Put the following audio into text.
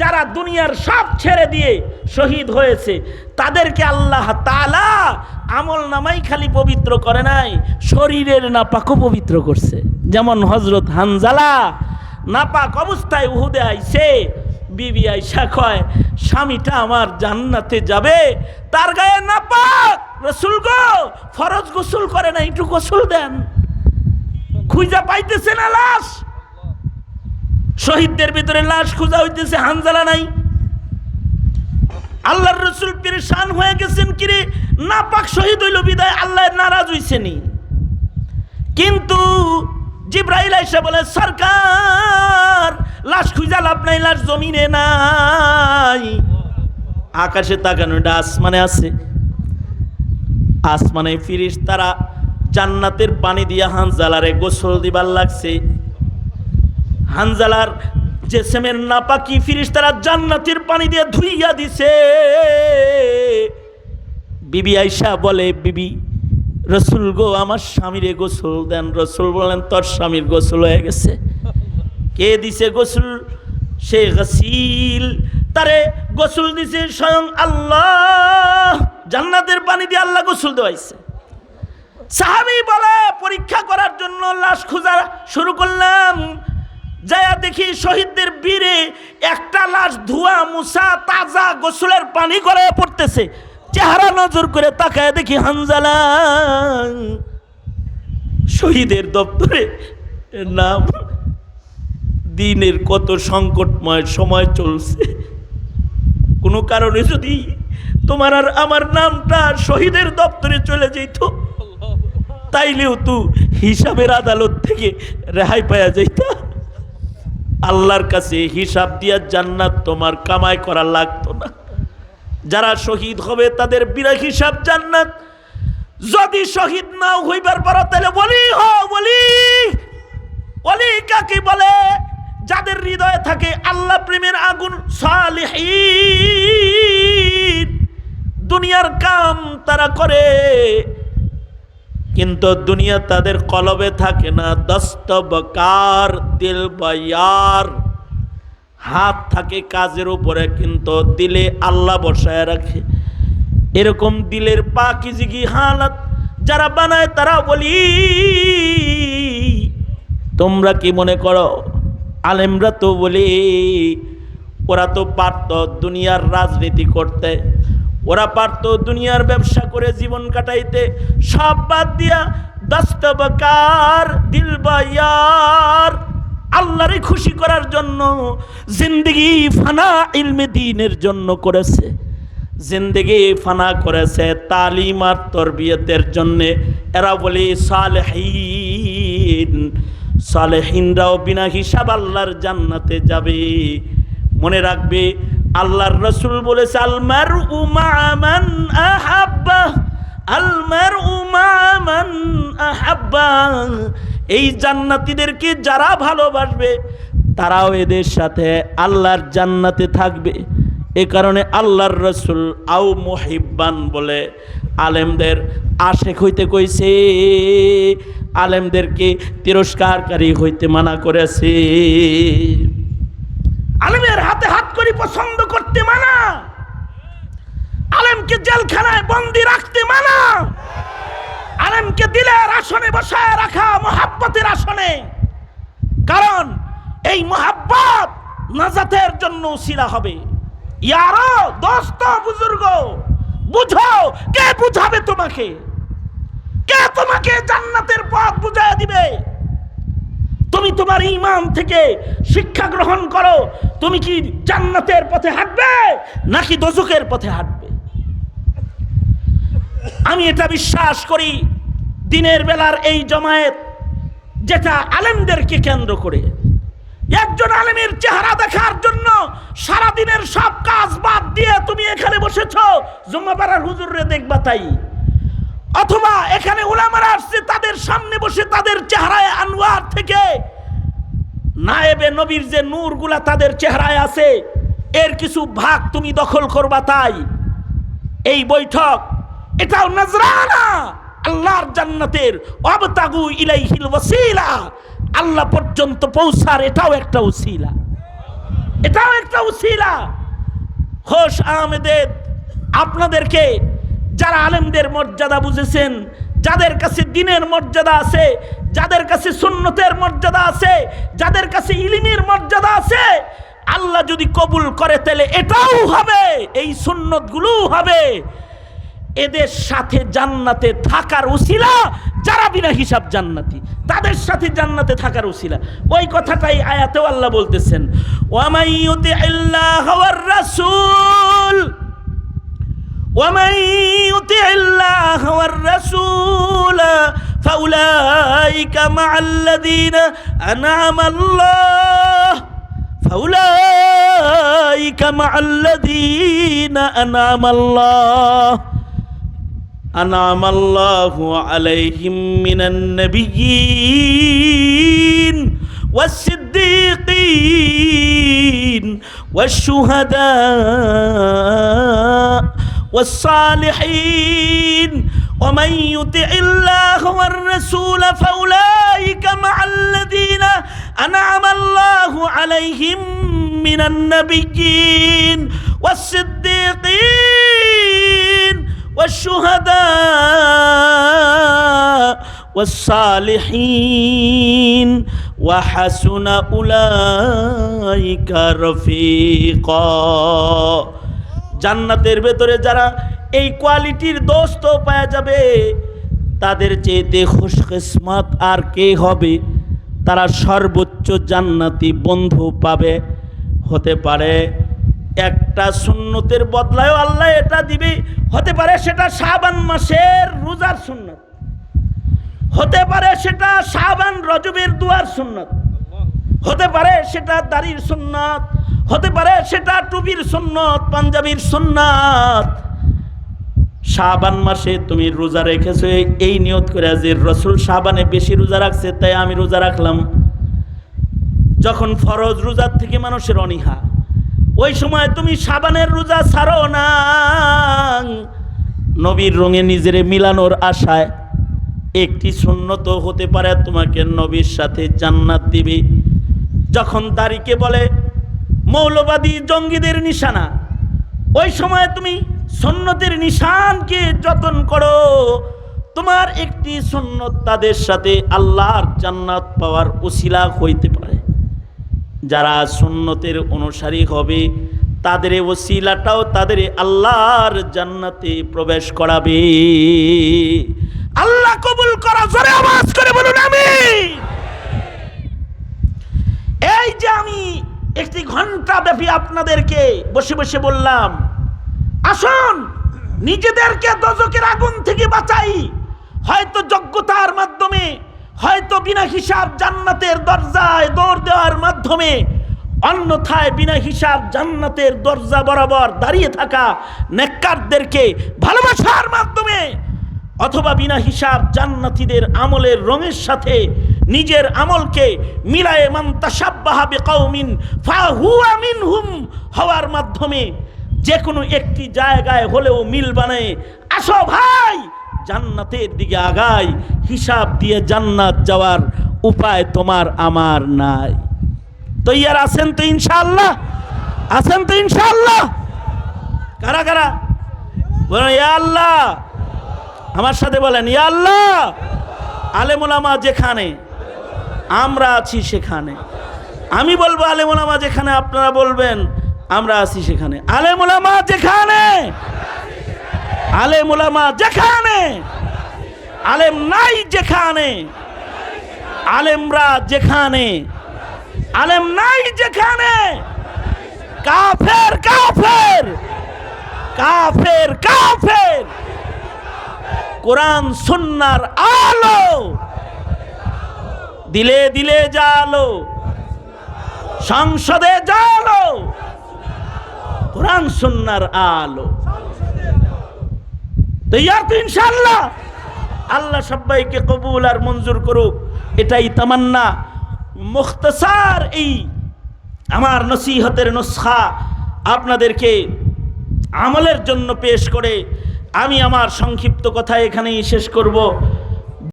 যারা দুনিয়ার সব ছেড়ে দিয়ে শহীদ হয়েছে তাদেরকে আল্লাহ তাআলা আমল নামাই খালি পবিত্র করে নাই, শরীরের নাপাকও পবিত্র করছে। যেমন হযরত হানজালা নাপাক অবস্থায় উহুদে আইছে, বিবি আয়েশা কয় স্বামীটা আমার জান্নাতে যাবে, তার গায়ে নাপাক, রাসূল গো ফরজ গোসল করে না, একটু গোসল দেন। খুঁজা পাইতেছে না লাশ, শহীদদের ভিতরে লাশ খুঁজা হইতেছে, হানজালা নাই। আল্লাহর রাসূল পেরেশান হয়ে গেছেন, কিরে নাপাক শহীদ হইল বিদায় আল্লাহ নারাজ হইছেনি। কিন্তু জিবরাইল আইসা বলে সরকার লাশ খুঁজা লাভ নাই, লাশ জমিনে নাই। আকাশে তাকানো, এটা আসমানে আছে। আসমানে ফেরেশতারা জান্নাতের পানি দিয়া হানজালারে গোসল দিবার লাগছে। হানজালার জিসমের নাপাকি ফেরেশতারা জান্নাতের পানি দিয়ে ধুইয়া দিছে। বিবি আয়েশা বলে বিবি রাসূল গো আমার স্বামীরে গোসল দেন। রাসূল বলেন তোর স্বামীর গোসল হয়ে গেছে। কে দিছে গোসল? সে গাসিল, তারে গোসল দিছে স্বয়ং আল্লাহ। জান্নাতের পানি দিয়ে আল্লাহ গোসল দেওয়াইছে। সাহাবী বলে পরীক্ষা করার জন্য লাশ খোঁজা শুরু করলাম, যায়া দেখি শহীদদের বীরে একটা লাশ ধোয়া মুছা তাজা গোসলের পানি করে পড়তেছে। চেহারা নজর করে তাকায় দেখি হানজালা। শহীদের দপ্তরে নাম। দিনের কত সংকটময় সময় চলছে, কোনো কারণে যদি তোমার আর আমার নামটা শহীদের দপ্তরে চলে যেত, তাইলেও তো হিসাবের আদালত থেকে রেহাই পাওয়া যাইত। আল্লাহর কাছে হিসাব দিয়া জান্নাত তোমার কামাই করা লাগতো না। যারা শহীদ হবে তাদের বিনা হিসাব জান্নাত। যদি শহীদ নাও হইবার পারো তাহলে বলি বলি বলি কাকে বলে? যাদের হৃদয়ে থাকে আল্লাহ প্রেমের আগুন, সালেহীন। দুনিয়ার কাম তারা করে কিন্তু দুনিয়া তাদের কলবে থাকে না। দস্তবকার দিল বয়ার, হাত থাকে কাজের উপরে কিন্তু দিলে আল্লাহ বসায় রাখে। এরকম দিলের পাকিজগি হালাত যারা বানায় তারা বলি। তোমরা কি মনে করো আলেমরা তো বলি ওরা তো পারত দুনিয়ার রাজনীতি করতে, ওরা পারত দুনিয়ার ব্যবসা করে জীবন কাটাইতে, সব বাদ দিয়া দস্তবকার দিল বয়ার আল্লাহরে খুশি করার জন্য জিন্দেগি ফানা ইলমে দ্বীনের জন্য করেছে। জিন্দেগি ফানা করেছে তালিম আর তরবিয়তের জন্য। এরা বলে সালেহীন। সালেহীনরাও বিনা হিসাব আল্লাহর জান্নাতে যাবে। মনে রাখবে আল্লাহর রাসূল বলেছে আল মারউ মা মান আহাব্বা, আল মারউ মা মান আহাব্বা। এই জান্নাতীদেরকে যারা ভালোবাসবে তারাও এদের সাথে আল্লাহর জান্নাতে থাকবে। এ কারণে আল্লাহর রাসূল আও মুহিব্বান বলে আলেমদের আশেক হইতে কইছে, আলেমদেরকে তিরস্কারকারী হইতে মানা করেছে। আলেমের হাতে হাত করে পছন্দ করতে মানা, আলেমকে জেলখানায় বন্দি রাখতে মানা, আলেমকে দিলের আসনে বসায় রাখা মহাব্বতের আসনে। কারণ এই মহাব্বত নাজাতের জন্য উসিলা হবে। ইয়ারো দোস্ত বুজুর্গ বুঝো, কে বুঝাবে তোমাকে? কে তোমাকে জান্নাতের পথ বুঝায় দিবে? তুমি তোমার ঈমান থেকে শিক্ষা গ্রহণ করো। তুমি কি জান্নাতের পথে হাঁটবে নাকি দোজখের পথে হাঁটবে? আমি এটা বিশ্বাস করি দিনের বেলার এই জমায়েত যেটা আলেমদেরকে কেন্দ্র করে, একজন আলেমের চেহারা দেখার জন্য সারা দিনের সব কাজ বাদ দিয়ে তুমি এখানে বসেছো জুম্মাপাড়ার হুজুররে দেখবা তাই, অথবা এখানে উলামারা আসছে তাদের সামনে বসে তাদের চেহারায় আনোয়ার থেকে নায়েবে নবীর যে নূরগুলা তাদের চেহারায় আছে এর কিছু ভাগ তুমি দখল করবা। তাই এই বৈঠক এটাও নজরানা আল্লাহর জান্নাতের ওয়াবতাগু ইলাইহিল ওয়াসিলা, আল্লাহ পর্যন্ত পৌঁছার এটাও একটা ওসিলা। এটাও একটা উসিলা। হোশ আহমেদের আপনাদেরকে যারা আলেমদের মর্যাদা বুঝেছেন, যাদের কাছে দ্বীনের মর্যাদা আছে, যাদের কাছে সুন্নতের মর্যাদা আছে, যাদের কাছে ইলমের মর্যাদা আছে, আল্লাহ যদি কবুল করে তাহলে এটাও হবে, এই সুন্নতগুলোও হবে। এদের সাথে জান্নাতে থাকার উসিলা যারা বিনা হিসাব জান্নাতি, তাদের সাথে জান্নাতে থাকার উসিলা। ওই কথাটাই আয়াতেও আল্লাহ বলতেছেন, ওয়ামান ইউতিইল্লাহ ওয়ার রাসূল ومن يطع الله والرسول فأولئك مع الذين أنعم الله أنعم الله عليهم من النبيين والصديقين والشهداء والصالحين ومن يطع الله والرسول فأولئك مع الذين أنعم الله عليهم من النبيين والصديقين والشهداء والصالحين وحسن أولئك رفيقا। জান্নাতের ভেতরে যারা এই কোয়ালিটির দোস্ত পাওয়া যাবে, তাদের চেয়ে খুশকিসমত আর কে হবে? তারা সর্বোচ্চ জান্নাতি বন্ধু পাবে। হতে পারে একটা সুন্নতের বদলায়ও আল্লাহ এটা দিবে, হতে পারে সেটা শাবান মাসের রোজার সুন্নত, হতে পারে সেটা শাবান রজবের দুয়ার সুন্নত, হতে পারে সেটা দাড়ির সুন্নত, হতে পারে সেটা টুপির সুন্নত, পাঞ্জাবির সুন্নত। শাবান মাসে তুমি রোজা রেখেছো এই নিয়ত করে যে রাসূল শাবানে বেশি রোজা রাখছে তাই আমি রোজা রাখলাম। যখন ফরজ রোজার থেকে মানুষের অনীহা, ওই সময় তুমি শাবানের রোজা ছাড়ো না, নবীর রঙে নিজেরে মিলানোর আশায়। একটি সুন্নত হতে পারে তোমাকে নবীর সাথে জান্নাত দিবে। যখন তারিখে বলে মৌলবাদী জঙ্গিদের নিশানা, ওই সময় তুমি সুন্নতের নিশানকে যতন করো, তোমার একটি সুন্নত তাদের সাথে আল্লাহর জান্নাত পাওয়ার উসিলা হইতে পারে। যারা সুন্নতের অনুসারী হবে তাদের ওসিলাটাও তাদের আল্লাহর জান্নাতে প্রবেশ করাবে। আল্লাহ কবুল করা, জোরে আওয়াজ করে বলুন আমিন। এই যে আমি একটি ঘন্টা ব্যাপী আপনাদেরকে বসে বসে বললাম, আসুন নিজেদেরকে দোজখের আগুন থেকে বাঁচাই, হয়তো যোগ্যতার মাধ্যমে, হয়তো বিনা হিসাব জান্নাতের দরজায় দৌড় দেওয়ার মাধ্যমে, অন্যথায় বিনা হিসাব জান্নাতের দরজা বরাবর দাঁড়িয়ে থাকা নেককারদেরকে ভালোবাসার মাধ্যমে, অথবা বিনা হিসাব জান্নাতীদের আমলের রঙের সাথে নিজের আমলকে মিলায়ে মান তাশাব্বাহা বিকাউমিন ফাহুয়া মিনহুম হওয়ার মাধ্যমে যে কোনো একটি জায়গায় হলেও মিল বানায় আসো ভাই জান্নাতের দিকে আগাই। হিসাব দিয়ে জান্নাত যাওয়ার উপায় তোমার আমার নাই। তৈয়ার আছেন তো ইনশাআল্লাহ? আছেন তো ইনশাআল্লাহ? কারা কারা বলেন ইয়া আল্লাহ? আমার সাথে বলেন ইয়া আল্লাহ। আলেম ওলামা যেখানে, আমরা আছি সেখানে। আমি বলবো আলেম ওলামা যেখানে, আপনারা বলবেন আমরা আছি সেখানে। আলেম ওলামা যেখানে, আলেম ওলামা যেখানে, আলেম নাই যেখানে, আলেমরা যেখানে, আলেম নাই যেখানে, কাফের কাফের কাফের কাফের। কোরআন সুন্নাহর আলো দিলে দিলে জালো, সংসদে জালো, কোরআন সুন্নাহর আলো। তৈয়ার তো ইনশাআল্লাহ? আল্লাহ সবাইকে কবুল আর মঞ্জুর করুক, এটাই তামান্না। মুখতাসার এই আমার নসিহতের নুসখা আপনাদেরকে আমলের জন্য পেশ করে আমি আমার সংক্ষিপ্ত কথা এখানেই শেষ করব।